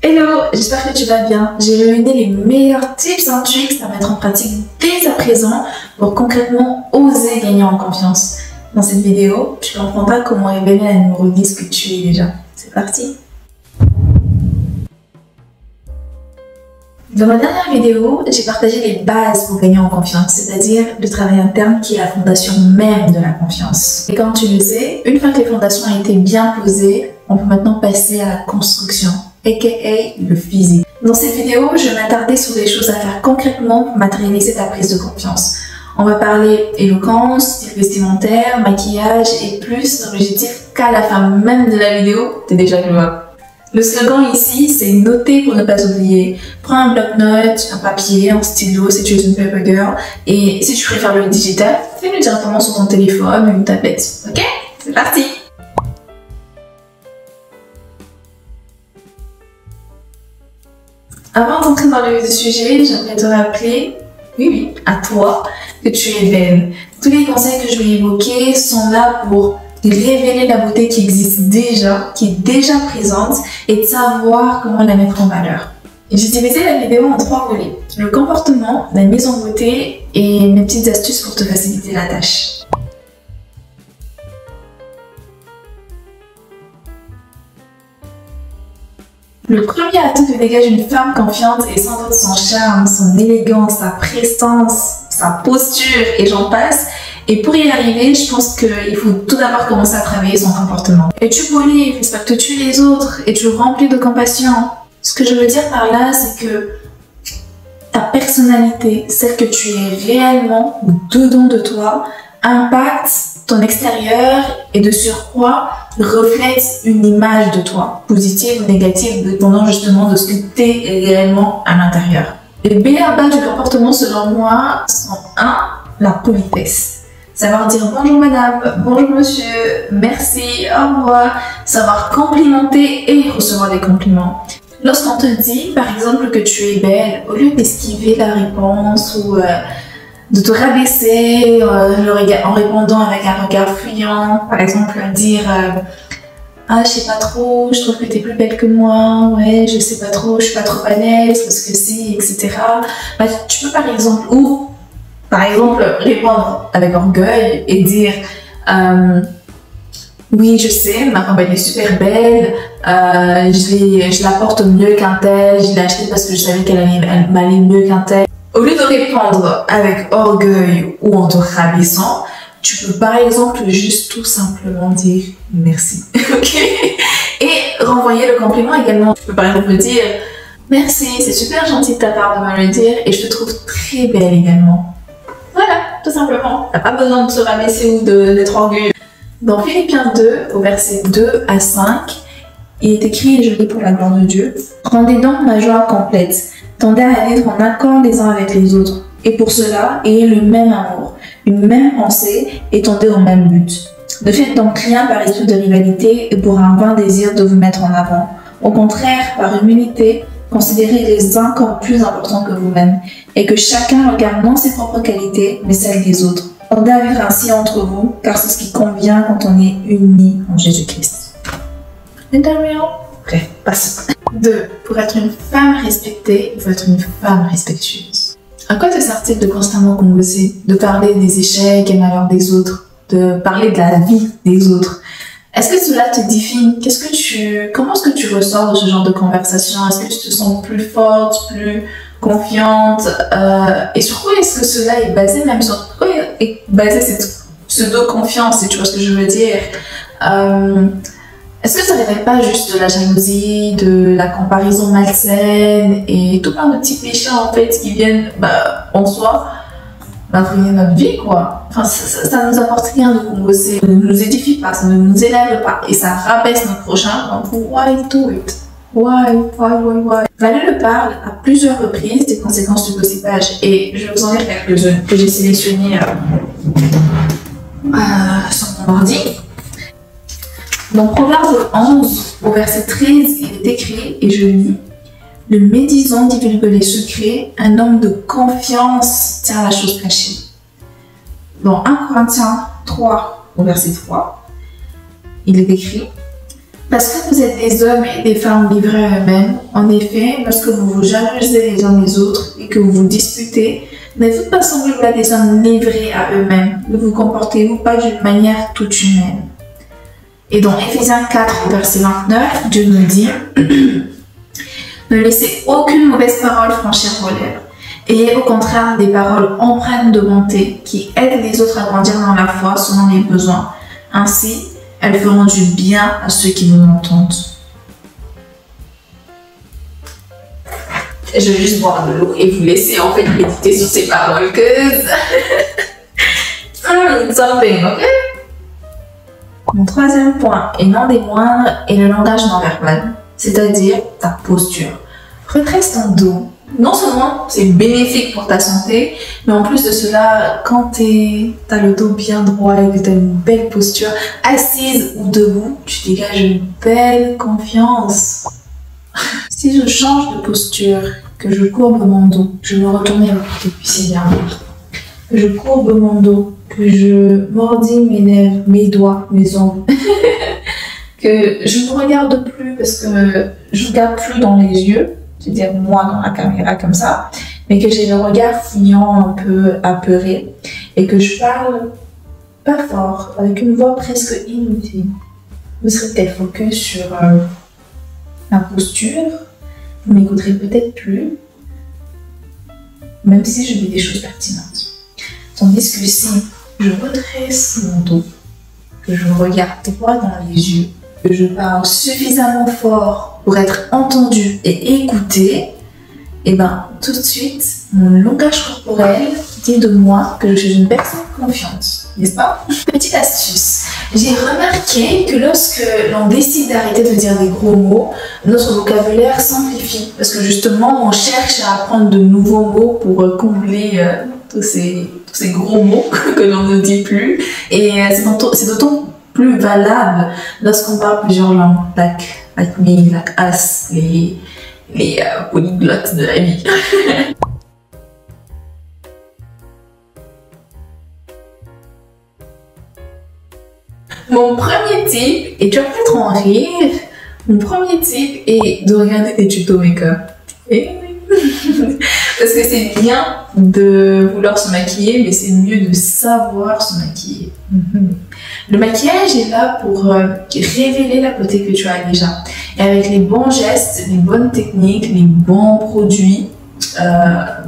Hello, j'espère que tu vas bien. J'ai réuni les meilleurs tips and tricks à mettre en pratique dès à présent pour concrètement oser gagner en confiance. Dans cette vidéo, tu comprendras comment révéler la numéro 10 que tu es déjà. C'est parti! Dans ma dernière vidéo, j'ai partagé les bases pour gagner en confiance, c'est-à-dire le travail interne qui est la fondation même de la confiance. Et comme tu le sais, une fois que les fondations ont été bien posées, on peut maintenant passer à la construction, aka le physique. Dans cette vidéo, je vais m'attarder sur des choses à faire concrètement pour matérialiser ta prise de confiance. On va parler éloquence, style vestimentaire, maquillage et plus dans l'objectif qu'à la fin même de la vidéo, t'es déjà gloire. Le slogan ici, c'est noter pour ne pas oublier. Prends un bloc-notes, un papier, un stylo si tu es une paper girl. Et si tu préfères le digital, fais-le directement sur ton téléphone ou une tablette. Ok? C'est parti! Avant d'entrer dans le vif du sujet, j'aimerais te rappeler, oui, à toi, que tu es belle. Tous les conseils que je vais évoquer sont là pour révéler la beauté qui existe déjà, qui est déjà présente, et de savoir comment la mettre en valeur. J'ai divisé la vidéo en 3 volets. Le comportement, la mise en beauté et mes petites astuces pour te faciliter la tâche. Le premier atout que dégage une femme confiante est sans doute son charme, son élégance, sa prestance, sa posture et j'en passe. Et pour y arriver, je pense qu'il faut tout d'abord commencer à travailler son comportement. Es-tu poli, respectes-tu les autres? Es-tu rempli de compassion? Ce que je veux dire par là, c'est que ta personnalité, celle que tu es réellement dedans de toi, impacte ton extérieur et de surcroît reflète une image de toi, positive ou négative, dépendant justement de ce que tu es réellement à l'intérieur. Les b.a.-ba du comportement, selon moi, sont 1. La politesse. Savoir dire bonjour madame, bonjour monsieur, merci, au revoir. Savoir complimenter et recevoir des compliments. Lorsqu'on te dit, par exemple, que tu es belle, au lieu d'esquiver la réponse ou de te rabaisser en répondant avec un regard fuyant, par exemple dire ah, je sais pas trop, je trouve que t'es plus belle que moi, ouais, je sais pas trop, je suis pas trop à l'aise parce que si, etc. Bah, tu peux par exemple, répondre avec orgueil et dire oui, je sais, ma robe elle est super belle, je la porte mieux qu'un tel, je l'ai achetée parce que je savais qu'elle m'allait mieux qu'un tel. Au lieu de répondre avec orgueil ou en te rabaissant, tu peux par exemple juste tout simplement dire merci. Ok? Et renvoyer le compliment également. Tu peux par exemple dire merci, c'est super gentil de ta part de me le dire et je te trouve très belle également. Voilà, tout simplement. T'as pas besoin de se rabaisser ou d'être orgueilleux. Dans Philippiens 2, au verset 2 à 5, il est écrit, et je lis pour la gloire de Dieu, « Rendez donc ma joie complète, tendez à être en accord les uns avec les autres, et pour cela, ayez le même amour, une même pensée, et tendez au même but. Ne faites donc rien par esprit de rivalité et pour un vain désir de vous mettre en avant. Au contraire, par humilité, considérez les uns comme plus importants que vous-même, et que chacun regarde non ses propres qualités, mais celles des autres. Tendez à vivre ainsi entre vous, car c'est ce qui convient quand on est unis en Jésus-Christ. » Bref, passons. 2. Pour être une femme respectée, il faut être une femme respectueuse. À quoi te sert-il de constamment converser, de parler des échecs et malheurs des autres, de parler de la vie des autres? Est-ce que cela te définit? Comment est-ce que tu ressors de ce genre de conversation? Est-ce que tu te sens plus forte, plus confiante? Et sur quoi est-ce que cela est basé? Même sur quoi est basée cette pseudo-confiance, si tu vois ce que je veux dire? Est-ce que ça ne révèle pas juste de la jalousie, de la comparaison malsaine et tout plein de petits péchés en fait qui viennent en soi ruiner notre vie, quoi. Enfin, ça nous apporte rien de converser, ça ne nous édifie pas, ça ne nous élève pas et ça rabaisse notre prochain. Donc, why do it? Why? Valérie parle à plusieurs reprises des conséquences du gossipage et je vais vous en dire quelques-unes que j'ai sélectionnées sur mon ordi. Dans Proverbe 11, au verset 13, il est écrit, et je lis, « Le médisant divulgue les secrets, un homme de confiance tient la chose cachée. » Dans 1 Corinthiens 3, au verset 3, il est écrit, Parce que vous êtes des hommes et des femmes livrés à eux-mêmes. En effet, lorsque vous vous jalousez les uns les autres et que vous vous disputez, n'êtes-vous pas semblable à des hommes livrés à eux-mêmes? Ne vous comportez-vous pas d'une manière toute humaine? Et dans Éphésiens 4, verset 29, Dieu nous dit ne laissez aucune mauvaise parole franchir vos lèvres. Ayez au contraire des paroles empreintes de bonté qui aident les autres à grandir dans la foi selon les besoins. Ainsi, elles feront du bien à ceux qui vous entendent. Je vais juste boire de l'eau et vous laisser en fait méditer sur ces paroles que something, ok? Mon troisième point, et non des moindres, est le langage non verbal, c'est-à-dire ta posture. Redresse ton dos. Non seulement c'est bénéfique pour ta santé, mais en plus de cela, quand t'as le dos bien droit et que t'as une belle posture, assise ou debout, tu dégages une belle confiance. Si je change de posture, que je courbe mon dos, je me retourne vers le côté derrière, que je courbe mon dos, que je mordis mes lèvres, mes doigts, mes ongles, que je ne regarde plus parce que je ne regarde plus dans les yeux, c'est-à-dire moi dans la caméra comme ça, mais que j'ai le regard fuyant, un peu apeuré, et que je parle pas fort, avec une voix presque inutile. Vous serez peut-être focus sur la posture, vous m'écouterez peut-être plus, même si je dis des choses pertinentes. Tandis que si je redresse mon dos, que je regarde droit dans les yeux, que je parle suffisamment fort pour être entendu et écouté, et ben tout de suite, mon langage corporel dit de moi que je suis une personne confiante, n'est-ce pas? Petite astuce, j'ai remarqué que lorsque l'on décide d'arrêter de dire des gros mots, notre vocabulaire s'amplifie, parce que justement on cherche à apprendre de nouveaux mots pour combler tous ces gros mots que l'on ne dit plus, et c'est d'autant plus valable lorsqu'on parle plusieurs langues, like me, like us, les polyglottes de la vie. Mon premier tip, et tu vas peut-être en rire, mon premier tip est de regarder des tutos make-up. Parce que c'est bien de vouloir se maquiller, mais c'est mieux de savoir se maquiller. Le maquillage est là pour révéler la beauté que tu as déjà. Et avec les bons gestes, les bonnes techniques, les bons produits,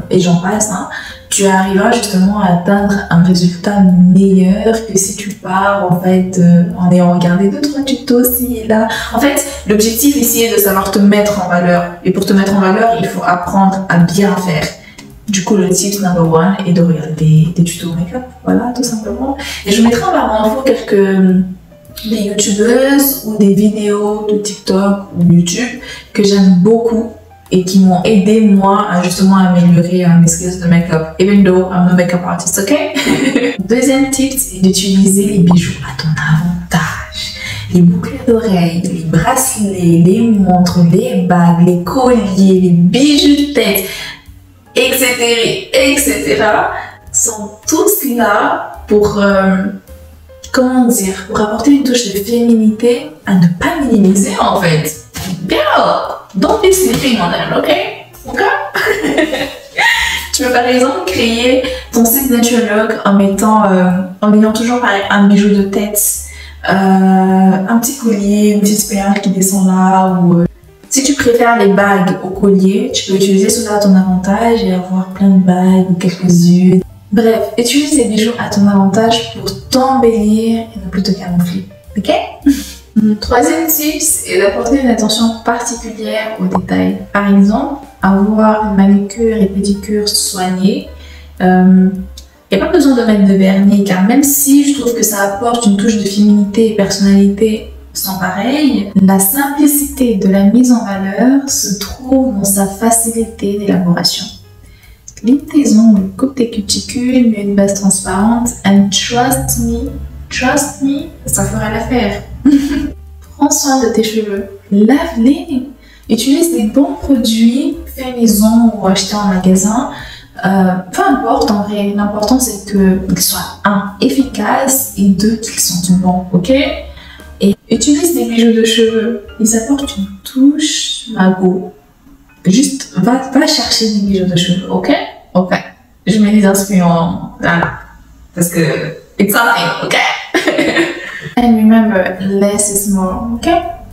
et j'en passe, hein, tu arriveras justement à atteindre un résultat meilleur que si tu pars en fait en ayant regardé 2-3 tutos ci et là. En fait, l'objectif ici est de savoir te mettre en valeur. Et pour te mettre en valeur, il faut apprendre à bien faire. Du coup, le tip number one est de regarder des tutos make-up, voilà, tout simplement. Et je mettrai en barre d'infos des youtubeuses ou des vidéos de TikTok ou YouTube que j'aime beaucoup et qui m'ont aidé moi à justement améliorer mes skills de make-up, even though I'm no make-up artist, ok? Deuxième tip, c'est d'utiliser les bijoux à ton avantage. Les boucles d'oreilles, les bracelets, les montres, les bagues, les colliers, les bijoux de tête, etc., sont tous là pour, comment dire, pour apporter une touche de féminité à ne pas minimiser en fait. Girl, don't be sleeping on them, ok? Tu peux par exemple créer ton signature look en ayant toujours par exemple un bijou de tête, un petit collier, une petite perle qui descend là, ou si tu préfères les bagues au collier, tu peux utiliser cela à ton avantage et avoir plein de bagues ou quelques-unes. Bref, utilise les bijoux à ton avantage pour t'embellir et ne plus te camoufler, ok? Troisième tip est d'apporter une attention particulière aux détails. Par exemple, avoir une manucure et pédicure soignée. Il n'y a pas besoin de mettre de vernis, car même si je trouve que ça apporte une touche de féminité et personnalité sans pareil, la simplicité de la mise en valeur se trouve dans sa facilité d'élaboration. Lime tes ongles, coupe tes cuticules, mets une base transparente, and trust me, ça fera l'affaire. Prends soin de tes cheveux, lave-les, utilise des bons produits faits maison ou achetés en magasin. Peu importe en vrai, l'important c'est qu'ils soient 1, efficaces et 2, qu'ils sentent bons, ok? Et utilise des bijoux de cheveux. Ils apportent une touche magot. Juste, va chercher des bijoux de cheveux, ok? Ok. Je mets les inspirants là. Parce que, it's something, ok? And remember, less is more, ok?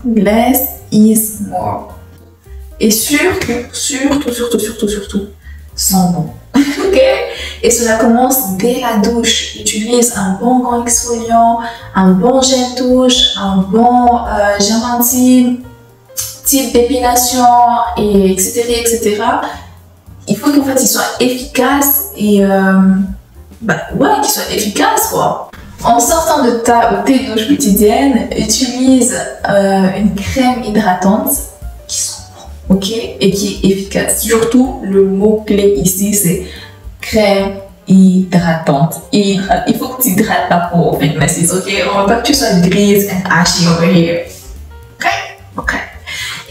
Less is more. Et surtout, sans bon. Ok? Et cela commence dès la douche. Utilise un bon gant exfoliant, un bon gel douche, un bon gel intime, type d'épilation, et etc., etc. Il faut qu'en fait il soit efficace et qu'il soit efficace quoi. En sortant de ta ou tes douches quotidiennes, utilise une crème hydratante qui sent bon, ok, et qui est efficace. Surtout le mot clé ici c'est crème hydratante. Il faut que tu hydrates ta peau en fait, mais c'est ok. On veut pas que tu sois grise and ashy over here. Ok, ok.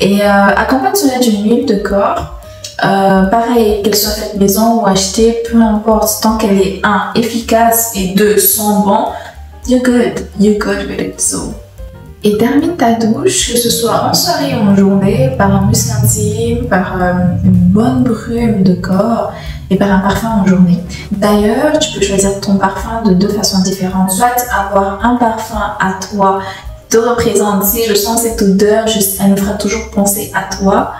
Et accompagne cela d'une huile de corps. Pareil, qu'elle soit faite maison ou achetée, peu importe, tant qu'elle est efficace et sent bon, you're good with it. So. Et termine ta douche, que ce soit en soirée ou en journée, par un muscle intime, par une bonne brume de corps et par un parfum en journée. D'ailleurs, tu peux choisir ton parfum de deux façons différentes, soit avoir un parfum à toi te représente. Si je sens cette odeur, elle me fera toujours penser à toi.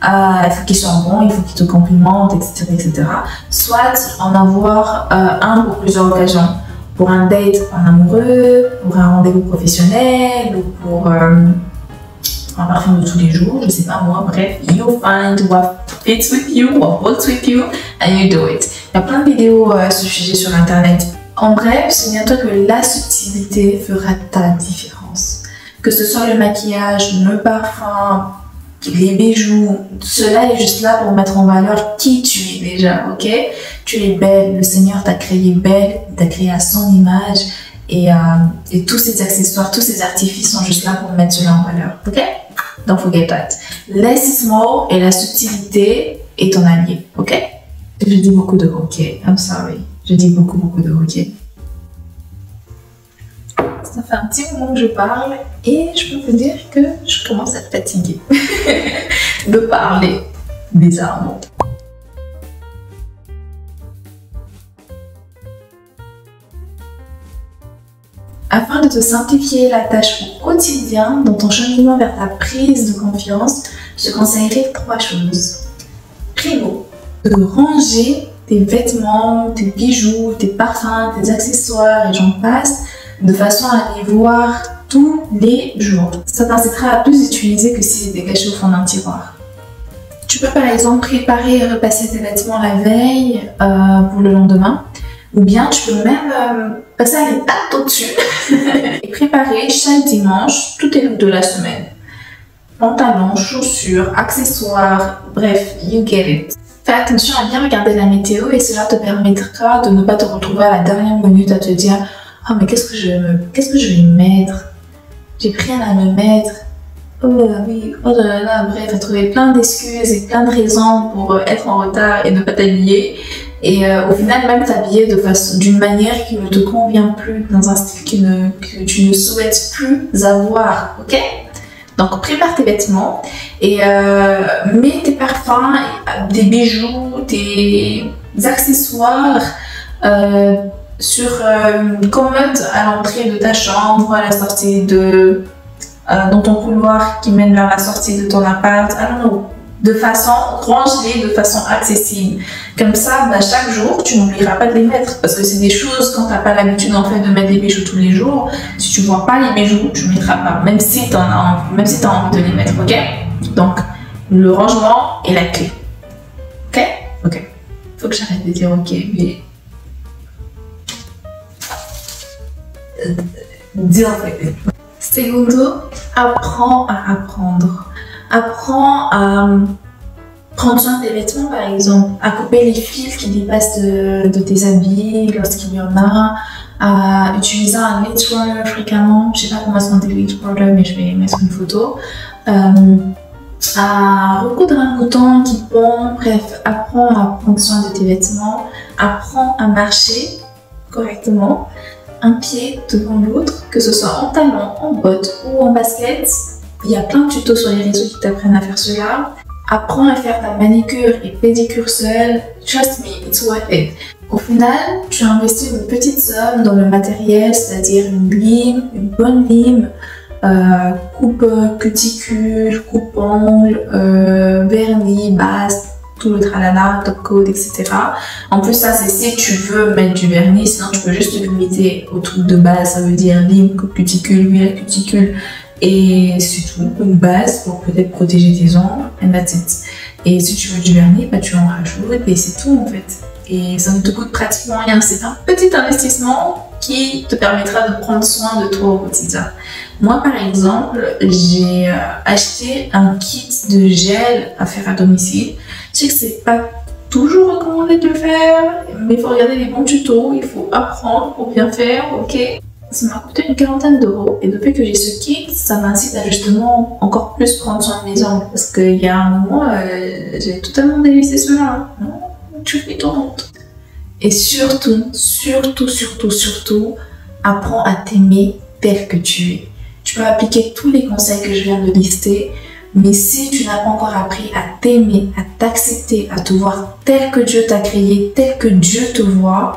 Il faut qu'il soit bon, il faut qu'il te complimente, etc., etc. Soit en avoir un pour plusieurs occasions. Pour un date en amoureux, pour un rendez-vous professionnel, ou pour un parfum de tous les jours, je sais pas moi, bref, you find what fits with you, what works with you, and you do it. Il y a plein de vidéos à ce sujet sur internet. En bref, souviens-toi que la subtilité fera ta différence. Que ce soit le maquillage, le parfum, les bijoux, cela est juste là pour mettre en valeur qui tu es déjà, ok? Tu es belle, le Seigneur t'a créée belle, t'a créée à son image et tous ces accessoires, tous ces artifices sont juste là pour mettre cela en valeur, ok? Don't forget that. Less is more et la subtilité est ton allié, ok? Je dis beaucoup de ok, I'm sorry. Je dis beaucoup de ok. Ça fait un petit moment que je parle et je peux vous dire que je commence à être fatiguée de parler bizarrement. Afin de te simplifier la tâche au quotidien dans ton cheminement vers ta prise de confiance, je conseillerais 3 choses. Primo, de ranger tes vêtements, tes bijoux, tes parfums, tes accessoires et j'en passe de façon à les voir tous les jours. Ça t'incitera à plus utiliser que s'ils étaient cachés au fond d'un tiroir. Tu peux par exemple préparer et repasser tes vêtements la veille pour le lendemain. Ou bien tu peux même passer à l'étape au-dessus et préparer chaque dimanche tous tes looks de la semaine. Pantalons, chaussures, accessoires, bref, you get it. Fais attention à bien regarder la météo et cela te permettra de ne pas te retrouver à la dernière minute à te dire « Oh mais qu'est-ce que je vais mettre? J'ai plus rien à me mettre. Oh oui, oh là là, bref, à trouver plein d'excuses et plein de raisons pour être en retard et ne pas t'habiller. Et au final, même t'habiller d'une manière qui ne te convient plus, dans un style que tu ne souhaites plus avoir, ok? Donc prépare tes vêtements et mets tes parfums, des bijoux, tes accessoires sur une commode à l'entrée de ta chambre, à la sortie dans ton couloir qui mène vers la sortie de ton appart. Alors, range-les de façon accessible. Comme ça, chaque jour, tu n'oublieras pas de les mettre. Parce que c'est des choses, quand tu n'as pas l'habitude en fait de mettre des bijoux tous les jours, si tu vois pas les bijoux, tu ne mettras pas. Même si tu as envie de les mettre, ok? Donc, le rangement est la clé. Ok? Ok. Faut que j'arrête de dire ok, mais... Dis en fait. Segundo, apprends à apprendre. Apprends à prendre soin de tes vêtements par exemple, à couper les fils qui dépassent de tes habits lorsqu'il y en a, à utiliser un lace roller fréquemment, je sais pas comment se monter le lace roller mais je vais mettre une photo, à recoudre un bouton qui pend, bref, apprends à prendre soin de tes vêtements, apprends à marcher correctement, un pied devant l'autre, que ce soit en talons, en bottes ou en basket. Il y a plein de tutos sur les réseaux qui t'apprennent à faire cela. Apprends à faire ta manicure et pédicure seule. Trust me, it's worth it. Au final, tu as investi une petite somme dans le matériel, c'est-à-dire une lime, une bonne lime, coupe cuticule, coupe ongle, vernis, base, tout le tralala, top coat, etc. En plus, ça, c'est si tu veux mettre du vernis, sinon tu peux juste te limiter au truc de base, ça veut dire lime, coupe cuticule, huile à cuticule, et c'est tout, une base pour peut-être protéger tes ongles, and that's it. Et si tu veux du vernis, bah, tu en rajoutes et c'est tout en fait. Et ça ne te coûte pratiquement rien, c'est un petit investissement qui te permettra de prendre soin de toi au quotidien. Moi par exemple, j'ai acheté un kit de gel à faire à domicile. Je sais que c'est pas toujours recommandé de le faire, mais il faut regarder les bons tutos, il faut apprendre pour bien faire, ok? Ça m'a coûté une quarantaine d'euros et depuis que j'ai ce kit, ça m'incite à justement encore plus prendre soin de mes ongles parce qu'il y a un moment, j'ai totalement délaissé cela. Non, tu fais ton honte. Et surtout, apprends à t'aimer tel que tu es. Tu peux appliquer tous les conseils que je viens de lister, mais si tu n'as pas encore appris à t'aimer, à t'accepter, à te voir tel que Dieu t'a créé, tel que Dieu te voit,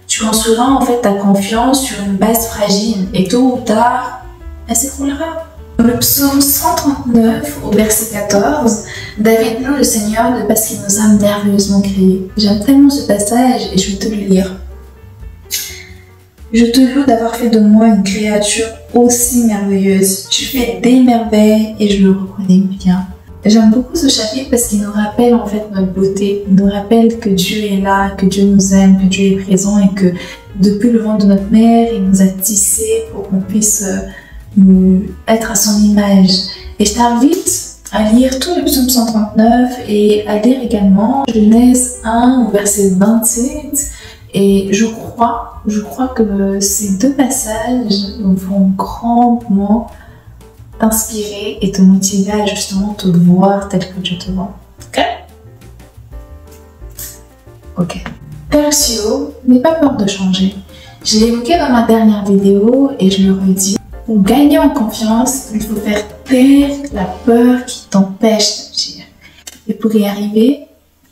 tu construiras en fait ta confiance sur une base fragile et tôt ou tard, elle s'écroulera. Dans le psaume 139 au verset 14, David loue le Seigneur parce qu'il nous a merveilleusement créés. J'aime tellement ce passage et je vais te le lire. Je te loue d'avoir fait de moi une créature aussi merveilleuse. Tu fais des merveilles et je le reconnais bien. J'aime beaucoup ce chapitre parce qu'il nous rappelle en fait notre beauté. Il nous rappelle que Dieu est là, que Dieu nous aime, que Dieu est présent et que depuis le ventre de notre mère, il nous a tissés pour qu'on puisse être à son image. Et je t'invite à lire tout le psaume 139 et à lire également Genèse 1 au verset 27. Et je crois que ces deux passages vont grandement t'inspirer et te motiver à justement te voir tel que Dieu te voit. Ok? Ok. Tertio, n'aie pas peur de changer. Je l'ai évoqué dans ma dernière vidéo et je le redis. Pour gagner en confiance, il faut faire taire la peur qui t'empêche d'agir. Et pour y arriver,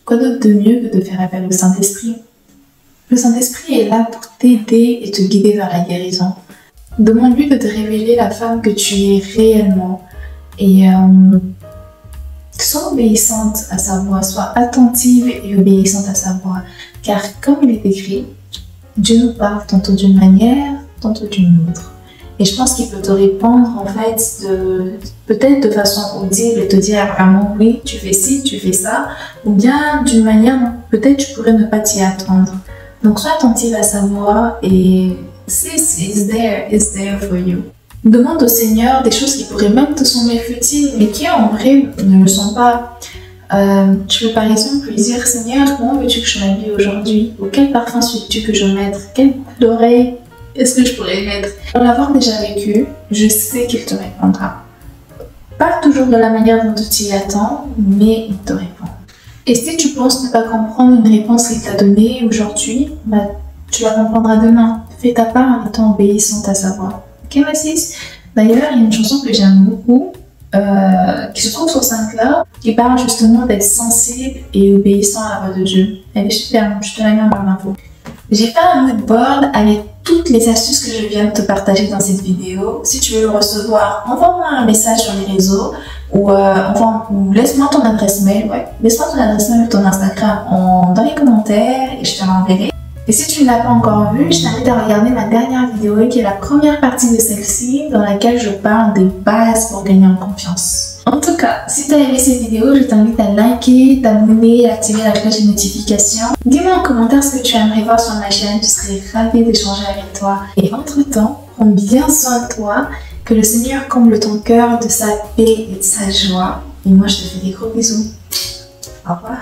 quoi d'autre de mieux que de faire appel au Saint-Esprit? Le Saint-Esprit est là pour t'aider et te guider vers la guérison. Demande-lui de te révéler la femme que tu es réellement et sois obéissante à sa voix, sois attentive et obéissante à sa voix. Car comme il est écrit, Dieu nous parle tantôt d'une manière, tantôt d'une autre. Et je pense qu'il peut te répondre en fait peut-être de façon audible et te dire vraiment oui, tu fais ci, tu fais ça, ou bien d'une manière peut-être tu pourrais ne pas t'y attendre. Donc sois attentive à sa voix et it's there for you. Demande au Seigneur des choses qui pourraient même te sembler futiles, mais qui en vrai ne le sont pas. Tu peux par exemple lui dire Seigneur, comment veux-tu que je m'habille aujourd'hui? Ou quel parfum souhaites-tu que je mette? Quelle boucle d'oreille est-ce que je pourrais mettre? Pour l'avoir déjà vécu, je sais qu'il te répondra. Pas toujours de la manière dont tu t'y attends, mais il te répond. Et si tu penses ne pas comprendre une réponse qu'il t'a donnée aujourd'hui, bah, tu la comprendras demain. Fais ta part en étant obéissante à sa voix. Ok, ma sis? D'ailleurs, il y a une chanson que j'aime beaucoup, qui se trouve sur SoundCloud, qui parle justement d'être sensible et obéissant à la voix de Dieu. Elle est super, je te la mets en barre d'infos. J'ai fait un mood board avec toutes les astuces que je viens de te partager dans cette vidéo. Si tu veux le recevoir, envoie-moi un message sur les réseaux ou laisse-moi ton adresse mail. Ouais, laisse-moi ton adresse mail ou ton Instagram dans les commentaires et je te l'enverrai. Et si tu ne l'as pas encore vu, je t'invite à regarder ma dernière vidéo qui est la première partie de celle-ci dans laquelle je parle des bases pour gagner en confiance. En tout cas, si tu as aimé cette vidéo, je t'invite à liker, t'abonner et activer la cloche de notification. Dis-moi en commentaire ce que tu aimerais voir sur ma chaîne, je serais ravie d'échanger avec toi. Et entre-temps, prends bien soin de toi, que le Seigneur comble ton cœur de sa paix et de sa joie. Et moi, je te fais des gros bisous. Au revoir.